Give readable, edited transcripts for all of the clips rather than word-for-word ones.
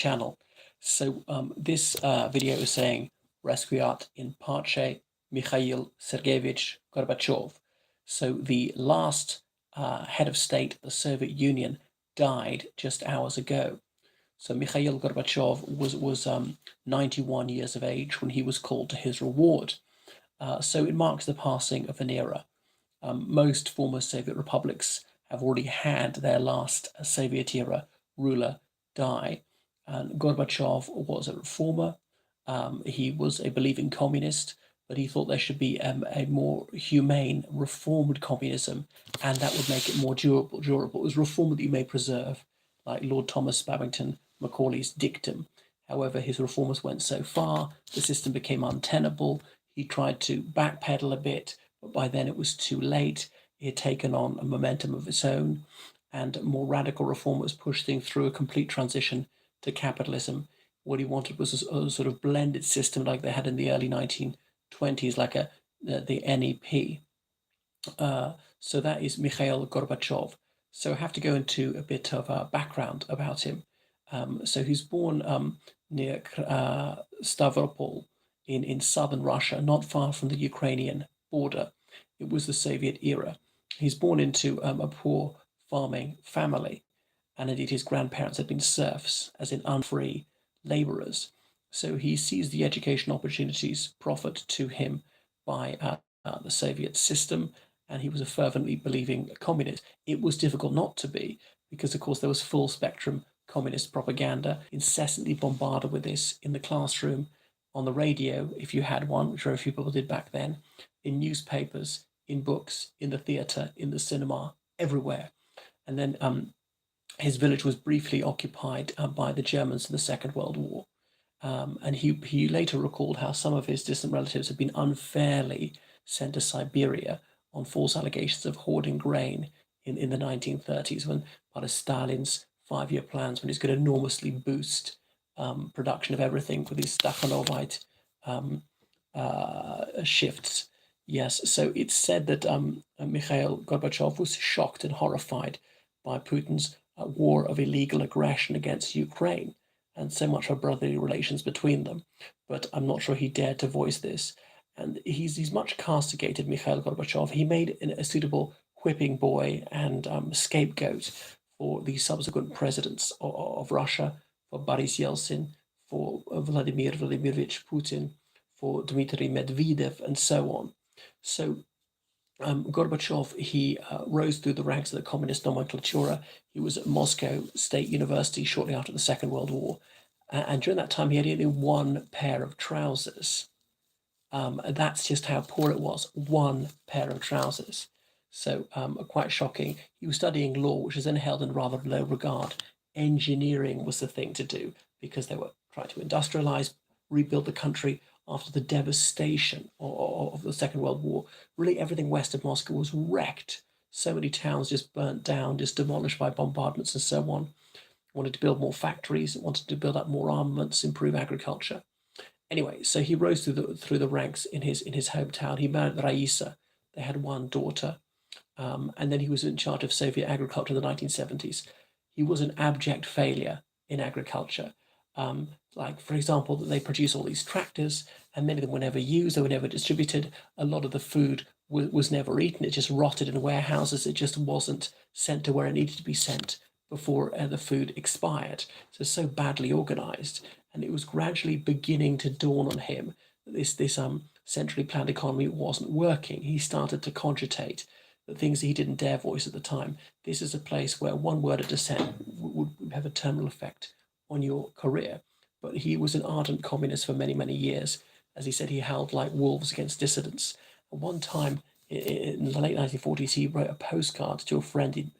channel. So this video is saying Requiat in Pace Mikhail Sergeyevich Gorbachev. So the last head of state of the Soviet Union died just hours ago. So Mikhail Gorbachev was 91 years of age when he was called to his reward. So it marks the passing of an era. Most former Soviet republics have already had their last Soviet era ruler die. And Gorbachev was a reformer. He was a believing communist, but he thought there should be a more humane, reformed communism, and that would make it more durable. It was reform that you may preserve, like Lord Thomas Babington Macaulay's dictum. However, his reforms went so far, the system became untenable. He tried to backpedal a bit, but by then it was too late. He had taken on a momentum of its own, and more radical reform was pushing through a complete transition to capitalism. What he wanted was a sort of blended system like they had in the early 1920s, like the NEP. So that is Mikhail Gorbachev. So I have to go into a bit of background about him. So he's born near Stavropol in southern Russia, not far from the Ukrainian border. It was the Soviet era. He's born into a poor farming family, and indeed his grandparents had been serfs, as in unfree laborers. So he sees the education opportunities proffered to him by the Soviet system, and he was a fervently believing communist. It was difficult not to be, because of course there was full spectrum communist propaganda, incessantly bombarded with this in the classroom, on the radio, if you had one, which very few people did back then, in newspapers, in books, in the theatre, in the cinema, everywhere. And then his village was briefly occupied by the Germans in the Second World War. And he later recalled how some of his distant relatives had been unfairly sent to Siberia on false allegations of hoarding grain in the 1930s, when part of Stalin's 5-year plans, when he's going to enormously boost production of everything with these Stakhanovite shifts. Yes, so it's said that Mikhail Gorbachev was shocked and horrified by Putin's war of illegal aggression against Ukraine, and so much for brotherly relations between them. But I'm not sure he dared to voice this. And he's much castigated, Mikhail Gorbachev. He made a suitable whipping boy and scapegoat for the subsequent presidents of Russia, for Boris Yeltsin, for Vladimir Vladimirovich Putin, for Dmitry Medvedev, and so on. So Gorbachev, he rose through the ranks of the communist nomenclatura. He was at Moscow State University shortly after the Second World War. And during that time, he had only one pair of trousers. That's just how poor it was. One pair of trousers. So quite shocking. He was studying law, which was then held in rather low regard. Engineering was the thing to do because they were trying to industrialize, rebuild the country after the devastation of the Second World War. Really, everything west of Moscow was wrecked. So many towns just burnt down, just demolished by bombardments and so on. Wanted to build more factories, wanted to build up more armaments, improve agriculture. Anyway, so he rose through the ranks in his hometown. He married Raisa. They had one daughter, and then he was in charge of Soviet agriculture in the 1970s. He was an abject failure in agriculture. Like, for example, that they produce all these tractors, and many of them were never used, they were never distributed. A lot of the food was never eaten. It just rotted in warehouses. It just wasn't sent to where it needed to be sent before the food expired. So badly organized. And it was gradually beginning to dawn on him that this centrally planned economy wasn't working. He started to cogitate the things that he didn't dare voice at the time. This is a place where one word of dissent would have a terminal effect on your career. But he was an ardent communist for many, many years. As he said, he howled like wolves against dissidents. At one time, in the late 1940s, he wrote a postcard to a friend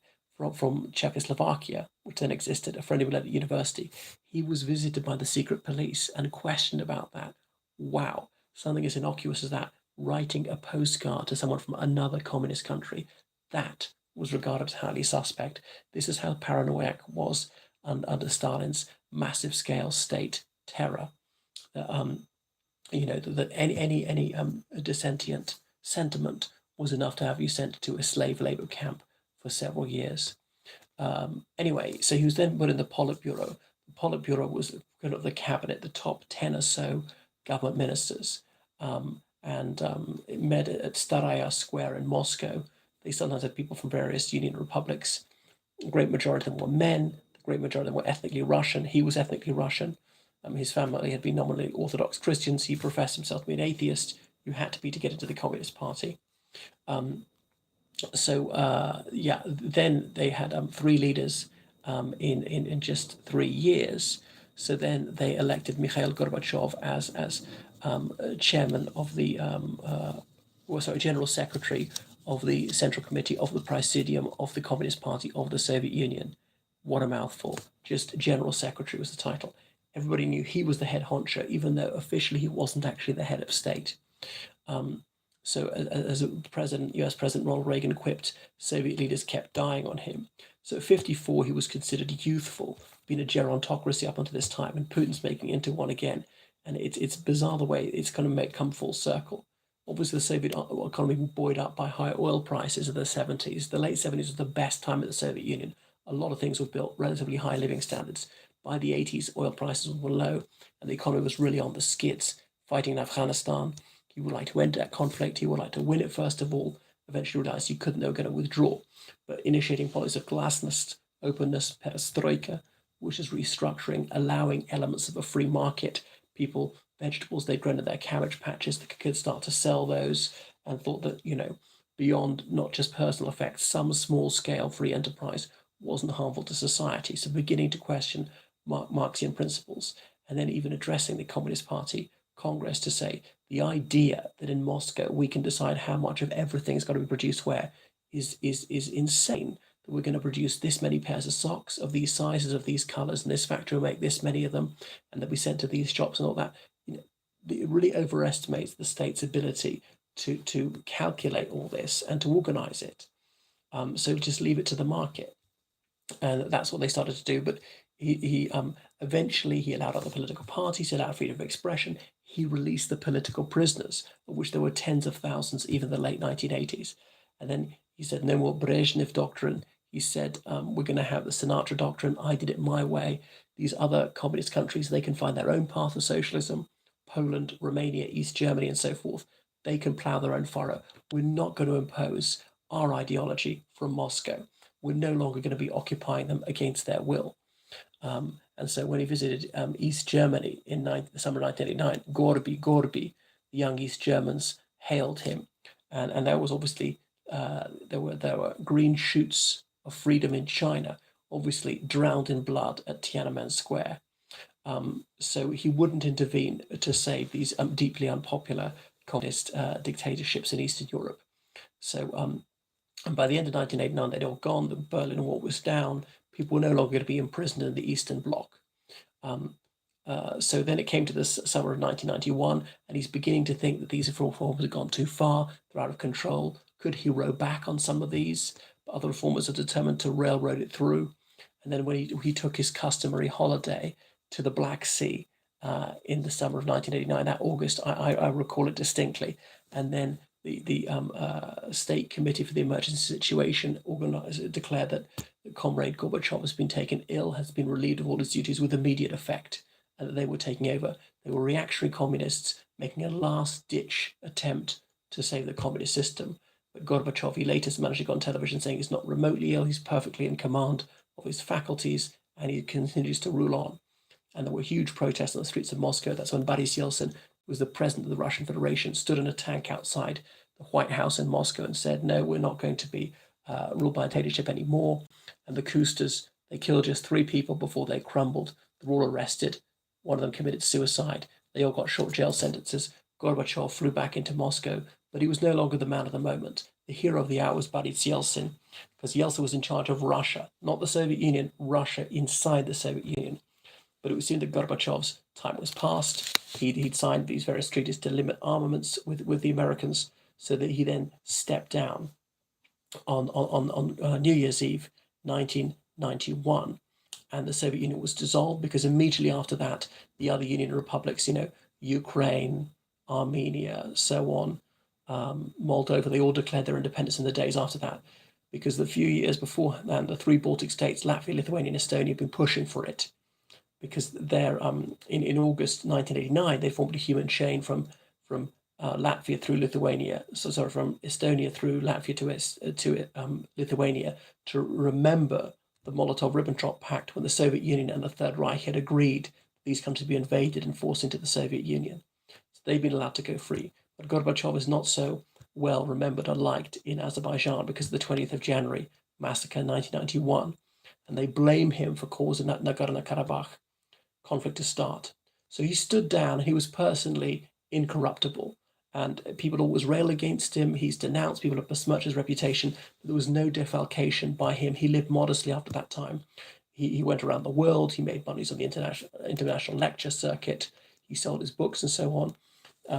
from Czechoslovakia, which then existed, a friend he met at university. He was visited by the secret police and questioned about that. Wow, something as innocuous as that, writing a postcard to someone from another communist country, that was regarded as highly suspect. This is how paranoid was under Stalin's massive scale state terror. That any dissentient sentiment was enough to have you sent to a slave labor camp for several years. Anyway, so he was then put in the Politburo. The Politburo was kind of the cabinet, the top 10 or so government ministers. It met at Staraya Square in Moscow. They sometimes had people from various Union republics. The great majority of them were men. The great majority of them were ethnically Russian. He was ethnically Russian. His family had been nominally Orthodox Christians. He professed himself to be an atheist. You had to be to get into the Communist Party. Then they had three leaders in just 3 years. So then they elected Mikhail Gorbachev as chairman of the, general secretary of the Central Committee of the Presidium of the Communist Party of the Soviet Union. What a mouthful. Just general secretary was the title. Everybody knew he was the head honcho, even though officially he wasn't actually the head of state. So as US President Ronald Reagan quipped, Soviet leaders kept dying on him. So at 54, he was considered youthful, being a gerontocracy up until this time, and Putin's making it into one again. And it's bizarre the way it's going to come full circle. Obviously, the Soviet economy buoyed up by high oil prices in the 70s. The late 70s was the best time of the Soviet Union. A lot of things were built, relatively high living standards. By the 80s, oil prices were low, and the economy was really on the skids, fighting in Afghanistan. He would like to end that conflict. He would like to win it first of all. Eventually realized he couldn't, they were going to withdraw. But initiating policies of glasnost, openness, perestroika, which is restructuring, allowing elements of a free market. People, vegetables they'd grown in their cabbage patches, they could start to sell those, and thought that, beyond not just personal effects, some small-scale free enterprise wasn't harmful to society. So beginning to question Marxian principles, and then even addressing the Communist Party Congress to say the idea that in Moscow we can decide how much of everything's got to be produced where is insane. That we're going to produce this many pairs of socks of these sizes, of these colours, and this factory will make this many of them, and that we send to these shops and all that. It really overestimates the state's ability to calculate all this and to organise it. So just leave it to the market, and that's what they started to do. But he eventually he allowed other political parties, he allowed freedom of expression. He released the political prisoners, of which there were tens of thousands, even in the late 1980s. And then he said, no more Brezhnev doctrine. He said, we're going to have the Sinatra doctrine. I did it my way. These other communist countries, they can find their own path of socialism. Poland, Romania, East Germany, and so forth. They can plough their own furrow. We're not going to impose our ideology from Moscow. We're no longer going to be occupying them against their will. And so when he visited East Germany in the summer of 1989, Gorby, the young East Germans hailed him. And there was obviously, there were green shoots of freedom in China, obviously drowned in blood at Tiananmen Square. So he wouldn't intervene to save these deeply unpopular communist dictatorships in Eastern Europe. So and by the end of 1989, they'd all gone. The Berlin Wall was down. People were no longer going to be imprisoned in the Eastern Bloc. So then it came to the summer of 1991, and he's beginning to think that these reforms had gone too far. They're out of control. Could he row back on some of these? But other reformers are determined to railroad it through. And then when he took his customary holiday to the Black Sea in the summer of 1989, that August, I recall it distinctly. And then the State Committee for the Emergency Situation declared that Comrade Gorbachev has been taken ill, has been relieved of all his duties with immediate effect, and that they were taking over. They were reactionary communists making a last-ditch attempt to save the communist system. But Gorbachev, he later managed to go on television saying he's not remotely ill, he's perfectly in command of his faculties, and he continues to rule on. And there were huge protests on the streets of Moscow. That's when Boris Yeltsin, who was the president of the Russian Federation, stood in a tank outside the White House in Moscow and said, no, we're not going to be ruled by a dictatorship anymore. And the Kustas, they killed just 3 people before they crumbled. They were all arrested. One of them committed suicide. They all got short jail sentences. Gorbachev flew back into Moscow, but he was no longer the man of the moment. The hero of the hour was Boris Yeltsin, because Yeltsin was in charge of Russia, not the Soviet Union, Russia inside the Soviet Union. But it was soon that Gorbachev's time was past. He'd signed these various treaties to limit armaments with the Americans, so that he then stepped down on New Year's Eve, 1991. And the Soviet Union was dissolved because immediately after that, the other Union republics, Ukraine, Armenia, so on, Moldova, they all declared their independence in the days after that. Because the few years beforehand, the 3 Baltic states, Latvia, Lithuania, and Estonia, had been pushing for it. because they're in August 1989 they formed a human chain from Latvia through Lithuania, so sorry, from Estonia through Latvia to Lithuania, to remember the Molotov-Ribbentrop Pact, when the Soviet Union and the Third Reich had agreed these countries be invaded and forced into the Soviet Union. So they've been allowed to go free. But Gorbachev is not so well remembered or liked in Azerbaijan because of the 20th of January massacre in 1991, and they blame him for causing that Nagorno-Karabakh conflict to start. So he stood down, and he was personally incorruptible, and people always rail against him. He's denounced, people have besmirched his reputation, but there was no defalcation by him. He lived modestly after that time. He went around the world, he made monies on the international lecture circuit, he sold his books and so on.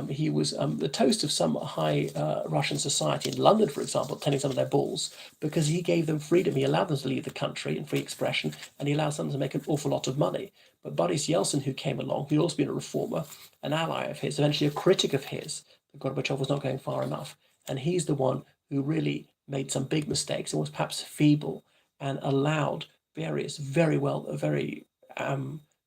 He was the toast of some high Russian society in London, for example, attending some of their balls, because he gave them freedom. He allowed them to leave the country in free expression, and he allowed them to make an awful lot of money. But Boris Yeltsin, who came along, who'd also been a reformer, an ally of his, eventually a critic of his, that Gorbachev was not going far enough. And he's the one who really made some big mistakes and was perhaps feeble and allowed various very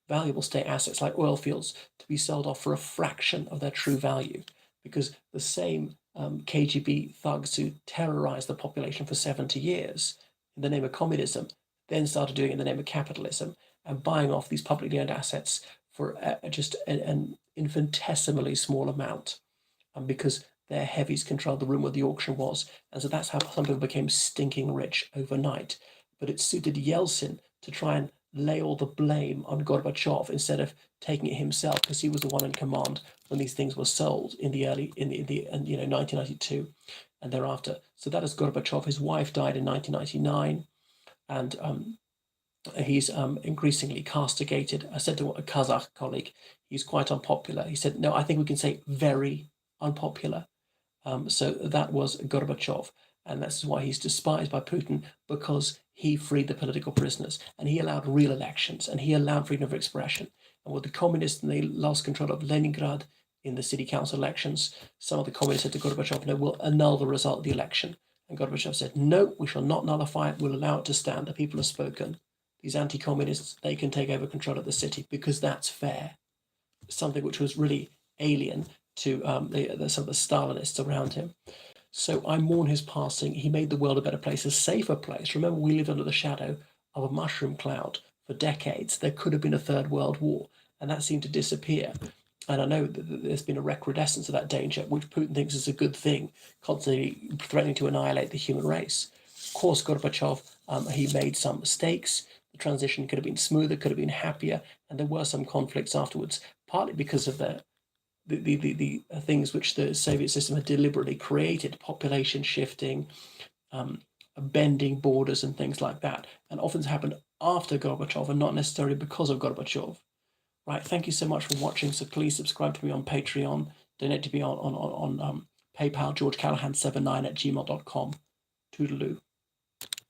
valuable state assets like oil fields to be sold off for a fraction of their true value, because the same KGB thugs who terrorized the population for 70 years in the name of communism then started doing it in the name of capitalism and buying off these publicly owned assets for just an infinitesimally small amount, and because their heavies controlled the room where the auction was. And so that's how some people became stinking rich overnight. But it suited Yeltsin to try and lay all the blame on Gorbachev instead of taking it himself, because he was the one in command when these things were sold in the 1992 and thereafter. So that is Gorbachev. His wife died in 1999, and he's increasingly castigated. I said to a Kazakh colleague, he's quite unpopular. He said, no, I think we can say very unpopular. So that was Gorbachev, and that's why he's despised by Putin, because he freed the political prisoners, and he allowed real elections, and he allowed freedom of expression. And with the communists, and they lost control of Leningrad in the city council elections, some of the communists said to Gorbachev, no, we'll annul the result of the election. And Gorbachev said, no, we shall not nullify it, we'll allow it to stand. The people have spoken. These anti-communists, they can take over control of the city because that's fair. Something which was really alien to some of the Stalinists around him. So I mourn his passing. He made the world a better place, a safer place. Remember, we lived under the shadow of a mushroom cloud for decades. There could have been a third world war, and that seemed to disappear. And I know that there's been a recrudescence of that danger, which Putin thinks is a good thing, constantly threatening to annihilate the human race. Of course, Gorbachev, he made some mistakes. The transition could have been smoother, could have been happier, and there were some conflicts afterwards, partly because of the things which the Soviet system had deliberately created, population shifting, bending borders and things like that, and often happened after Gorbachev and not necessarily because of Gorbachev. Right, thank you so much for watching. So please subscribe to me on Patreon, donate to me on PayPal, georgecallahan79 at gmail.com. Toodaloo.